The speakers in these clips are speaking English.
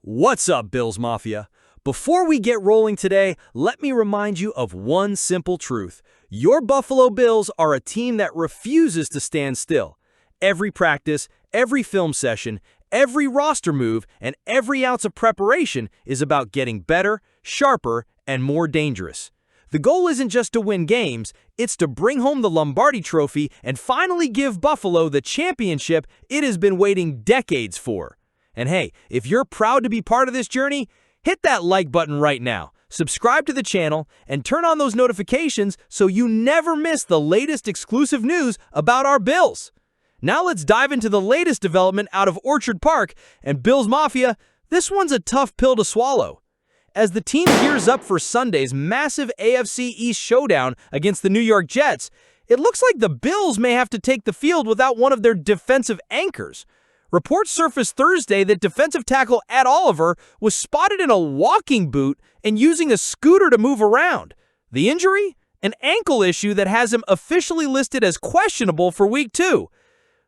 What's up, Bills Mafia? Before we get rolling today, let me remind you of one simple truth. Your Buffalo Bills are a team that refuses to stand still. Every practice, every film session, every roster move, and every ounce of preparation is about getting better, sharper, and more dangerous. The goal isn't just to win games, it's to bring home the Lombardi Trophy and finally give Buffalo the championship it has been waiting decades for. And hey, if you're proud to be part of this journey, hit that like button right now, subscribe to the channel, and turn on those notifications so you never miss the latest exclusive news about our Bills. Now let's dive into the latest development out of Orchard Park, and Bills Mafia, this one's a tough pill to swallow. As the team gears up for Sunday's massive AFC East showdown against the New York Jets, it looks like the Bills may have to take the field without one of their defensive anchors. Reports surfaced Thursday that defensive tackle Ed Oliver was spotted in a walking boot and using a scooter to move around. The injury? An ankle issue that has him officially listed as questionable for Week 2.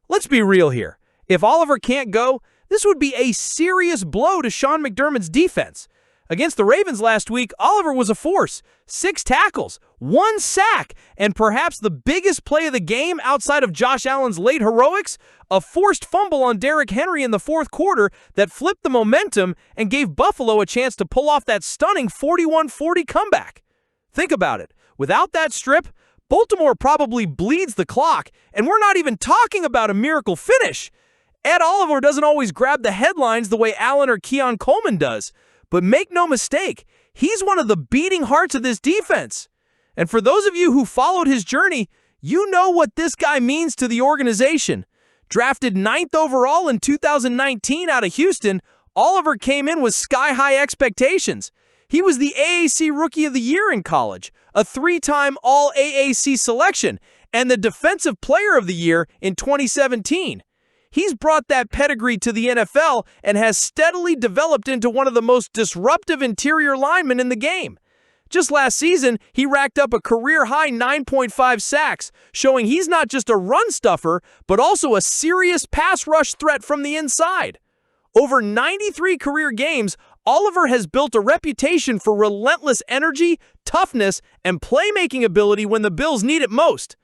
Let's be real here. If Oliver can't go, this would be a serious blow to Sean McDermott's defense. Against the Ravens last week, Oliver was a force. 6 tackles, 1 sack, and perhaps the biggest play of the game outside of Josh Allen's late heroics, a forced fumble on Derrick Henry in the fourth quarter that flipped the momentum and gave Buffalo a chance to pull off that stunning 41-40 comeback. Think about it. Without that strip, Baltimore probably bleeds the clock, and we're not even talking about a miracle finish. Ed Oliver doesn't always grab the headlines the way Allen or Keon Coleman does. But make no mistake, he's one of the beating hearts of this defense. And for those of you who followed his journey, you know what this guy means to the organization. Drafted 9th overall in 2019 out of Houston, Oliver came in with sky-high expectations. He was the AAC Rookie of the Year in college, a 3-time All-AAC selection, and the Defensive Player of the Year in 2017. He's brought that pedigree to the NFL and has steadily developed into one of the most disruptive interior linemen in the game. Just last season, he racked up a career-high 9.5 sacks, showing he's not just a run stuffer, but also a serious pass rush threat from the inside. Over 93 career games, Oliver has built a reputation for relentless energy, toughness, and playmaking ability when the Bills need it most.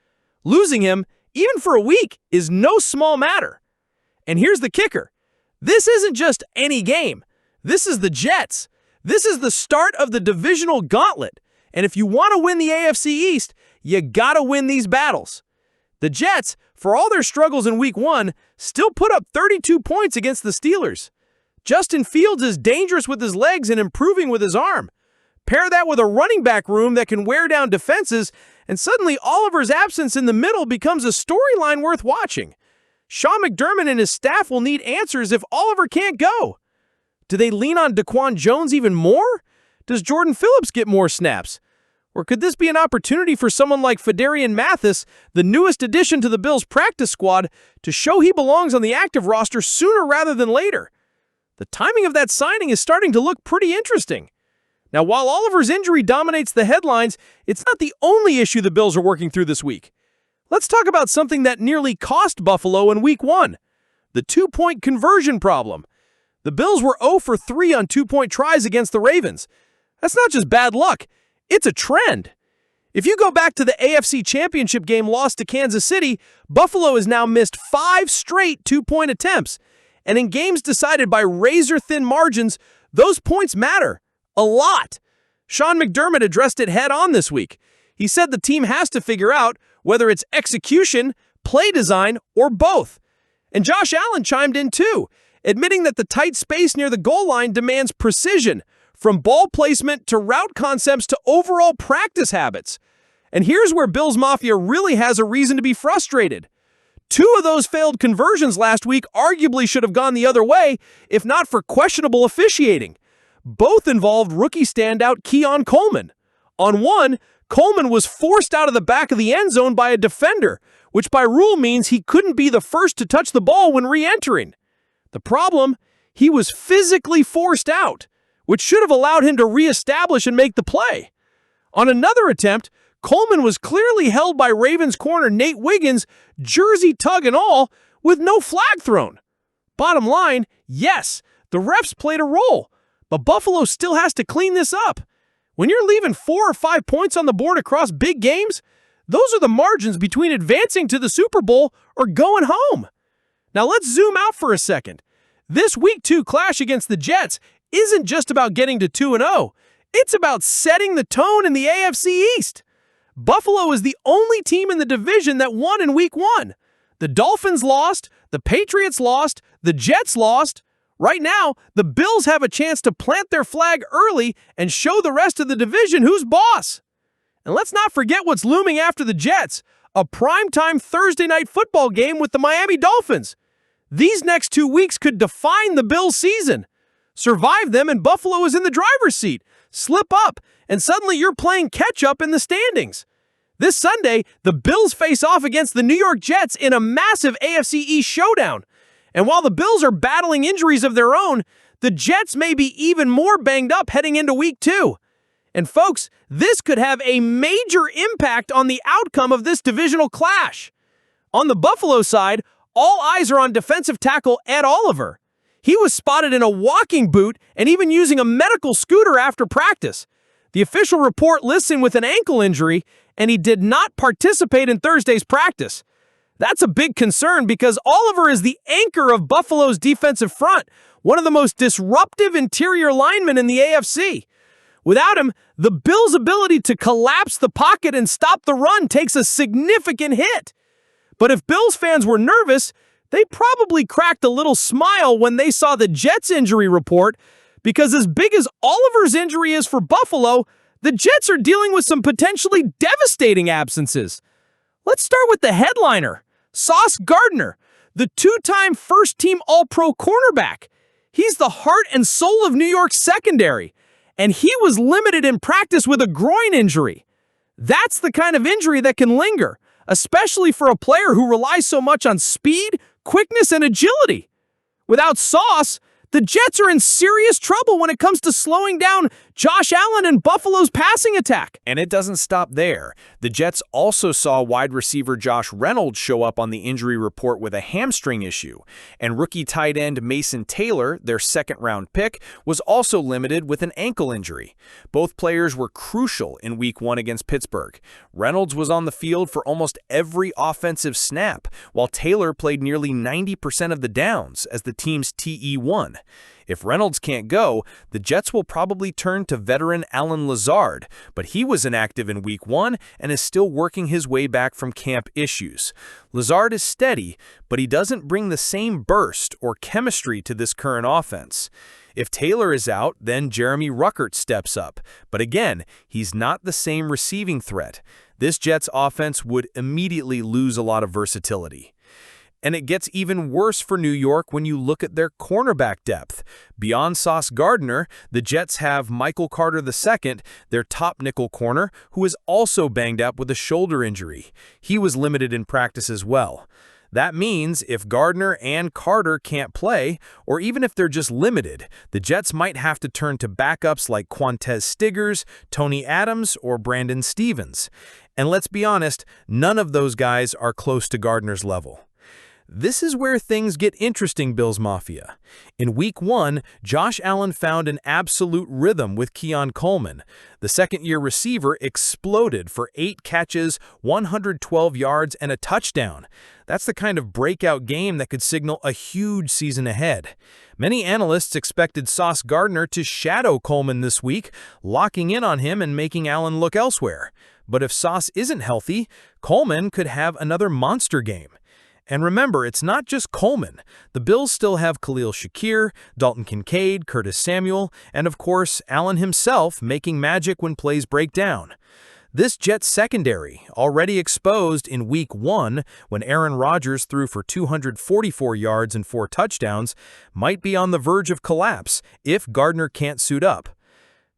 Losing him, even for a week, is no small matter. And here's the kicker. This isn't just any game. This is the Jets. This is the start of the divisional gauntlet. And if you want to win the AFC East, you gotta win these battles. The Jets, for all their struggles in Week 1, still put up 32 points against the Steelers. Justin Fields is dangerous with his legs and improving with his arm. Pair that with a running back room that can wear down defenses, and suddenly Oliver's absence in the middle becomes a storyline worth watching. Sean McDermott and his staff will need answers if Oliver can't go. Do they lean on Daquan Jones even more? Does Jordan Phillips get more snaps? Or could this be an opportunity for someone like Phidarian Mathis, the newest addition to the Bills' practice squad, to show he belongs on the active roster sooner rather than later? The timing of that signing is starting to look pretty interesting. Now, while Oliver's injury dominates the headlines, it's not the only issue the Bills are working through this week. Let's talk about something that nearly cost Buffalo in Week 1, the 2-point conversion problem. The Bills were 0 for 3 on 2-point tries against the Ravens. That's not just bad luck, it's a trend. If you go back to the AFC Championship game lost to Kansas City, Buffalo has now missed 5 straight 2-point attempts. And in games decided by razor-thin margins, those points matter a lot. Sean McDermott addressed it head-on this week. He said the team has to figure out whether it's execution, play design, or both. And Josh Allen chimed in too, admitting that the tight space near the goal line demands precision, from ball placement to route concepts to overall practice habits. And here's where Bills Mafia really has a reason to be frustrated. 2 of those failed conversions last week arguably should have gone the other way, if not for questionable officiating. Both involved rookie standout Keon Coleman. On one, Coleman was forced out of the back of the end zone by a defender, which by rule means he couldn't be the first to touch the ball when re-entering. The problem? He was physically forced out, which should have allowed him to re-establish and make the play. On another attempt, Coleman was clearly held by Ravens corner Nate Wiggins, jersey tug and all, with no flag thrown. Bottom line, yes, The refs played a role, but Buffalo still has to clean this up. When you're leaving 4 or 5 points on the board across big games, those are the margins between advancing to the Super Bowl or going home. Now let's zoom out for a second. This Week 2 clash against the Jets isn't just about getting to 2-0. It's about setting the tone in the AFC East. Buffalo is the only team in the division that won in Week 1. The Dolphins lost, the Patriots lost, the Jets lost. Right now, the Bills have a chance to plant their flag early and show the rest of the division who's boss. And let's not forget what's looming after the Jets, a primetime Thursday night football game with the Miami Dolphins. These next 2 weeks could define the Bills' season. Survive them and Buffalo is in the driver's seat. Slip up, and suddenly you're playing catch-up in the standings. This Sunday, the Bills face off against the New York Jets in a massive AFC East showdown. And while the Bills are battling injuries of their own, the Jets may be even more banged up heading into Week 2. And folks, this could have a major impact on the outcome of this divisional clash. On the Buffalo side, all eyes are on defensive tackle Ed Oliver. He was spotted in a walking boot and even using a medical scooter after practice. The official report lists him with an ankle injury, and he did not participate in Thursday's practice. That's a big concern because Oliver is the anchor of Buffalo's defensive front, one of the most disruptive interior linemen in the AFC. Without him, the Bills' ability to collapse the pocket and stop the run takes a significant hit. But if Bills fans were nervous, they probably cracked a little smile when they saw the Jets' injury report, because as big as Oliver's injury is for Buffalo, the Jets are dealing with some potentially devastating absences. Let's start with the headliner, Sauce Gardner, the two-time first-team All-Pro cornerback. He's the heart and soul of New York's secondary, and he was limited in practice with a groin injury. That's the kind of injury that can linger, especially for a player who relies so much on speed, quickness, and agility. Without Sauce, the Jets are in serious trouble when it comes to slowing down Josh Allen and Buffalo's passing attack. And it doesn't stop there. The Jets also saw wide receiver Josh Reynolds show up on the injury report with a hamstring issue. And rookie tight end Mason Taylor, their second-round pick, was also limited with an ankle injury. Both players were crucial in Week 1 against Pittsburgh. Reynolds was on the field for almost every offensive snap, while Taylor played nearly 90% of the downs as the team's TE1. If Reynolds can't go, the Jets will probably turn to veteran Allen Lazard, but he was inactive in Week 1 and is still working his way back from camp issues. Lazard is steady, but he doesn't bring the same burst or chemistry to this current offense. If Taylor is out, then Jeremy Ruckert steps up, but again, he's not the same receiving threat. This Jets offense would immediately lose a lot of versatility. And it gets even worse for New York when you look at their cornerback depth. Beyond Sauce Gardner, the Jets have Michael Carter II, their top nickel corner, who is also banged up with a shoulder injury. He was limited in practice as well. That means if Gardner and Carter can't play, or even if they're just limited, the Jets might have to turn to backups like Quantez Stiggers, Tony Adams, or Brandon Stevens. And let's be honest, none of those guys are close to Gardner's level. This is where things get interesting, Bills Mafia. In Week 1, Josh Allen found an absolute rhythm with Keon Coleman. The second-year receiver exploded for 8 catches, 112 yards, and a touchdown. That's the kind of breakout game that could signal a huge season ahead. Many analysts expected Sauce Gardner to shadow Coleman this week, locking in on him and making Allen look elsewhere. But if Sauce isn't healthy, Coleman could have another monster game. And remember, it's not just Coleman. The Bills still have Khalil Shakir, Dalton Kincaid, Curtis Samuel, and of course, Allen himself making magic when plays break down. This Jets secondary, already exposed in Week 1 when Aaron Rodgers threw for 244 yards and 4 touchdowns, might be on the verge of collapse if Gardner can't suit up.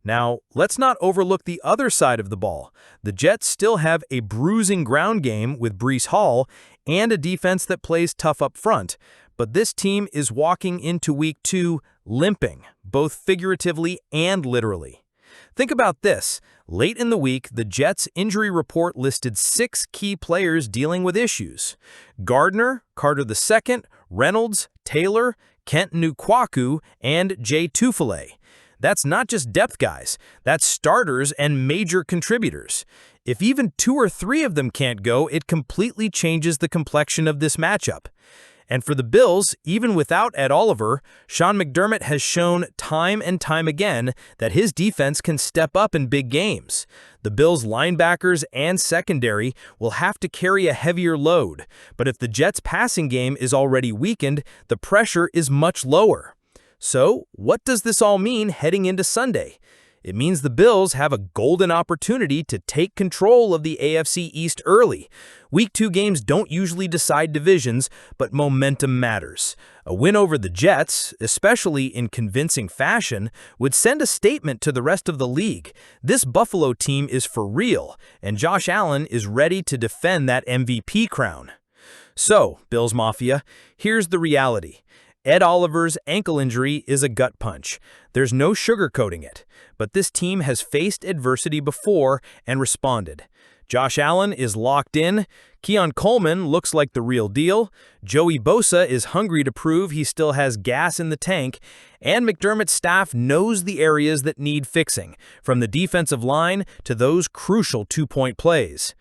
Now, let's not overlook the other side of the ball. The Jets still have a bruising ground game with Breece Hall and a defense that plays tough up front. But this team is walking into Week 2 limping, both figuratively and literally. Think about this. Late in the week, the Jets' injury report listed 6 key players dealing with issues: Gardner, Carter II, Reynolds, Taylor, Kent Nwakwu, and Jay Tufele. That's not just depth guys, that's starters and major contributors. If even 2 or 3 of them can't go, it completely changes the complexion of this matchup. And for the Bills, even without Ed Oliver, Sean McDermott has shown time and time again that his defense can step up in big games. The Bills' linebackers and secondary will have to carry a heavier load, but if the Jets' passing game is already weakened, the pressure is much lower. So, what does this all mean heading into Sunday? It means the Bills have a golden opportunity to take control of the AFC East early. Week 2 games don't usually decide divisions, but momentum matters. A win over the Jets, especially in convincing fashion, would send a statement to the rest of the league. This Buffalo team is for real, and Josh Allen is ready to defend that MVP crown. So, Bills Mafia, here's the reality. Ed Oliver's ankle injury is a gut punch. There's no sugarcoating it. But this team has faced adversity before and responded. Josh Allen is locked in. Keon Coleman looks like the real deal. Joey Bosa is hungry to prove he still has gas in the tank. And McDermott's staff knows the areas that need fixing, from the defensive line to those crucial 2-point plays.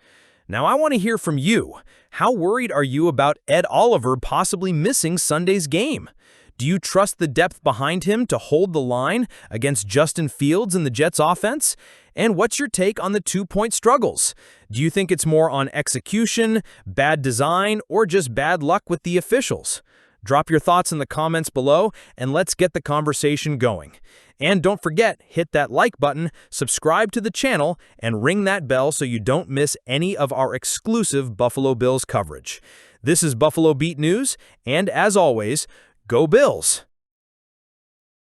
Now I want to hear from you. How worried are you about Ed Oliver possibly missing Sunday's game? Do you trust the depth behind him to hold the line against Justin Fields and the Jets' offense? And what's your take on the 2-point struggles? Do you think it's more on execution, bad design, or just bad luck with the officials? Drop your thoughts in the comments below, and let's get the conversation going. And don't forget, hit that like button, subscribe to the channel, and ring that bell so you don't miss any of our exclusive Buffalo Bills coverage. This is Buffalo Beat News, and as always, go Bills!